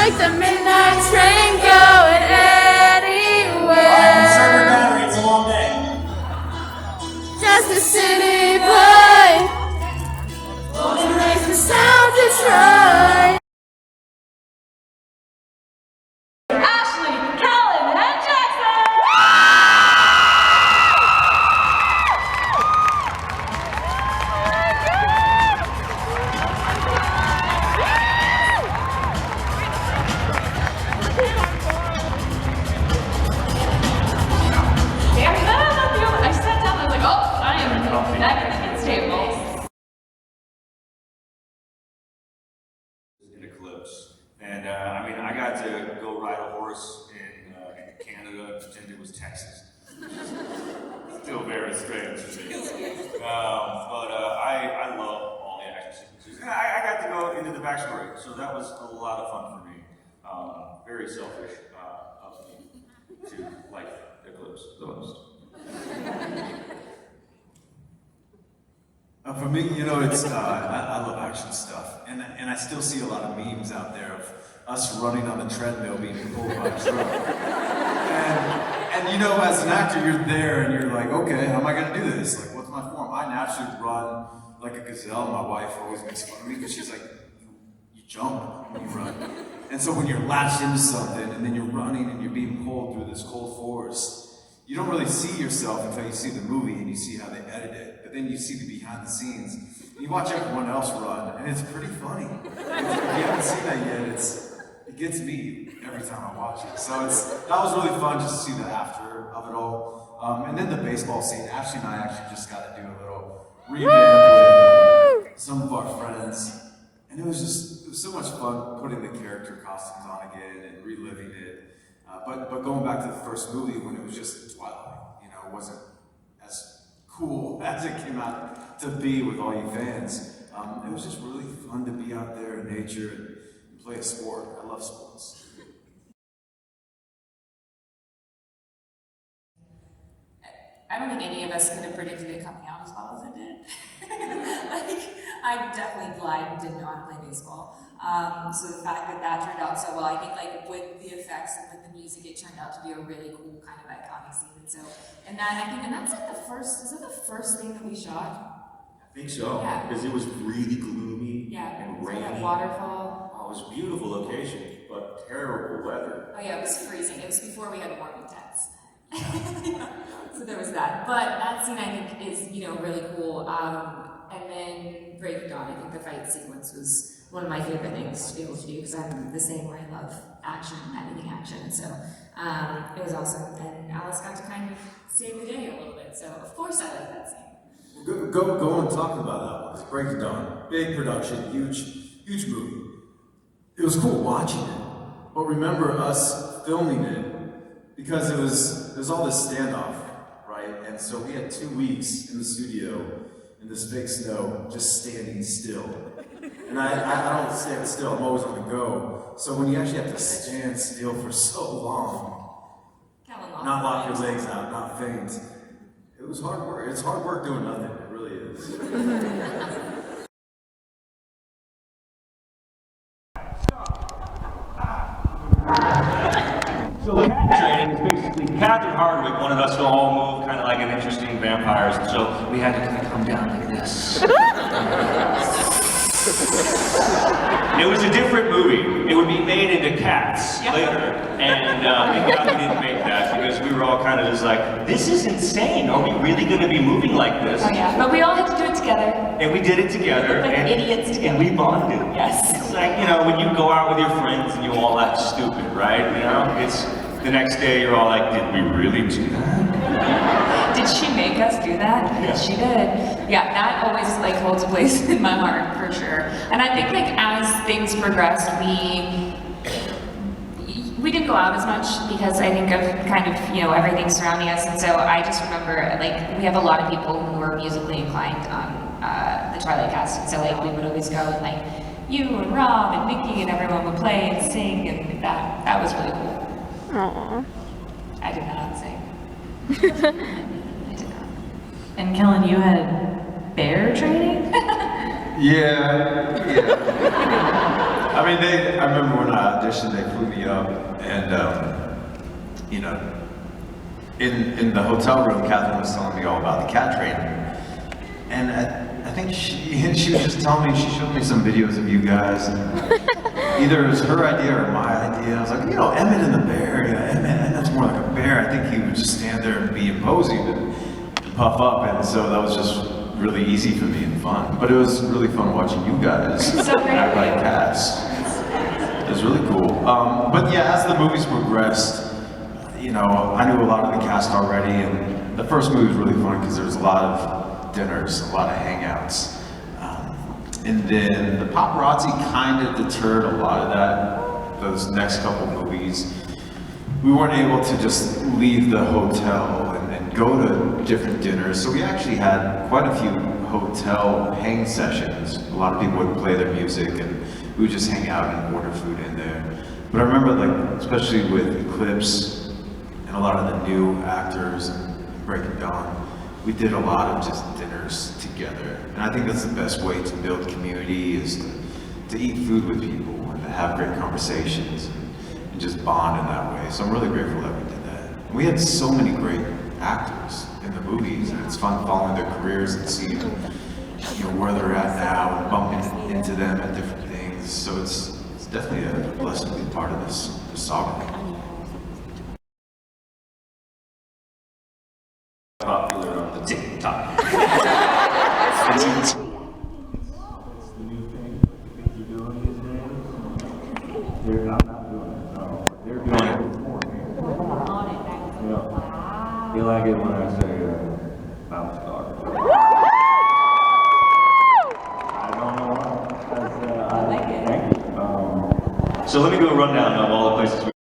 like the midnight train going anywhere. Alright, conserve your battery, it's a long day. Just a city boy, only makes the sound to try. Ashley, Kellan, and Jackson! I sat down, I was like, oh, I am back at the kids' table. In Eclipse. And I mean, I got to go ride a horse in Canada and pretend it was Texas. Still very strange to me. But I love all the action sequences. And I got to go into the backstory, so that was a lot of fun for me. Very selfish of me to like Eclipse the most. For me, you know, it's I love action stuff, and I still see a lot of memes out there of us running on the treadmill being pulled by a truck. And you know, as an actor, you're there and you're like, okay, how am I gonna do this? Like, what's my form? I naturally run like a gazelle. My wife always makes fun of me because she's like, you jump when you run. And so when you're latched into something and then you're running and you're being pulled through this cold forest, you don't really see yourself until you see the movie and you see how they edit it. But then you see the behind the scenes. You watch everyone else run, and it's pretty funny. If you haven't seen that yet, it gets me every time I watch it. So that was really fun just to see the after of it all. And then the baseball scene. Ashley and I actually just got to do a little revamp with some of our friends. And it was so much fun putting the character costumes on again and reliving it. But going back to the first movie when it was just Twilight, you know, it wasn't as cool as it came out to be with all you fans. It was just really fun to be out there in nature and play a sport. I love sports. I don't think any of us could have predicted it coming out as well as it did. Like, I'm definitely glad I didn't know how to play baseball. So the fact that turned out so well, I think like with the effects and with the music, it turned out to be a really cool kind of iconic scene. And so, and that's like the first, is that the first thing that we shot? I think so, because it was really gloomy and rainy. That waterfall. Oh, it was a beautiful location, but terrible weather. Oh yeah, it was freezing. It was before we had warming tents. So there was that. But that scene I think is, you know, really cool. And then Breaking Dawn, I think the fight sequence was one of my favorite things to be able to do because I'm the same way. I love action, anything action. So it was awesome. And Alice got to kind of save the day a little bit. So of course I like that scene. Go and talk about that one. It's Breaking Dawn. Big production, huge movie. It was cool watching it. But remember us filming it because it was all this standoff, right? And so we had 2 weeks in the studio in this fake snow, just standing still. And I don't stand still, I'm always on the go. So when you actually have to stand still for so long, not lock your legs out, not faint, it was hard work. It's hard work doing nothing, it really is. So the cat training is basically Catherine Hardwick wanted us to all move kind of like an interesting vampires, and so we had to kind of come down like this. It was a different movie. It would be made into Cats later, and thank God we didn't make that because we were all kind of just like, this is insane. Are we really going to be moving like this? Oh yeah, but we all had to do it together. And we did it together. Like idiots together. And we bonded. Yes. It's like, you know, when you go out with your friends and you all act stupid, right? You know, it's the next day you're all like, did we really do that? Did she make us do that? Yeah. She did. Yeah, that always like holds a place in my heart for sure. And I think like as things progressed, we didn't go out as much because I think of kind of, you know, everything surrounding us. And so I just remember like we have a lot of people who are musically inclined on the Twilight cast. And so like we would always go and like you and Rob and Mickey and everyone would play and sing, and that was really cool. Aww. I did not sing. I did not. And Kellan, you had bear training? Yeah. I mean, I remember when I auditioned, they flew me up, and you know, in the hotel room, Catherine was telling me all about the cat training, and I think she was just telling me, she showed me some videos of you guys, and either it was her idea or my idea. I was like, you know, Emmett and the bear, yeah, Emmett, that's more like a bear. I think he would just stand there and be imposing and puff up, and so that was just really easy for me and fun. But it was really fun watching you guys act like cats. It was really cool. But yeah, as the movies progressed, you know, I knew a lot of the cast already, and the first movie was really fun because there was a lot of dinners, a lot of hangouts. And then the paparazzi kind of deterred a lot of that, those next couple movies. We weren't able to just leave the hotel and go to different dinners, so we actually had quite a few hotel hang sessions. A lot of people would play their music and we would just hang out and order food in there. But I remember, like, especially with Eclipse and a lot of the new actors and Breaking Dawn, we did a lot of just dinners together. And I think that's the best way to build community, is to eat food with people and to have great conversations and just bond in that way. So I'm really grateful that we did that. And we had so many great actors in the movies, and it's fun following their careers and seeing, you know, where they're at now and bumping into them at different things. So it's definitely a blessing to be part of this saga. Popular on the TikTok. It's the new thing you're doing these days. I'm not doing it, no. They're doing it before me. Yeah. You like it when I say bounce star. I don't know why. I like it. Thank you. So let me go run down of all the places we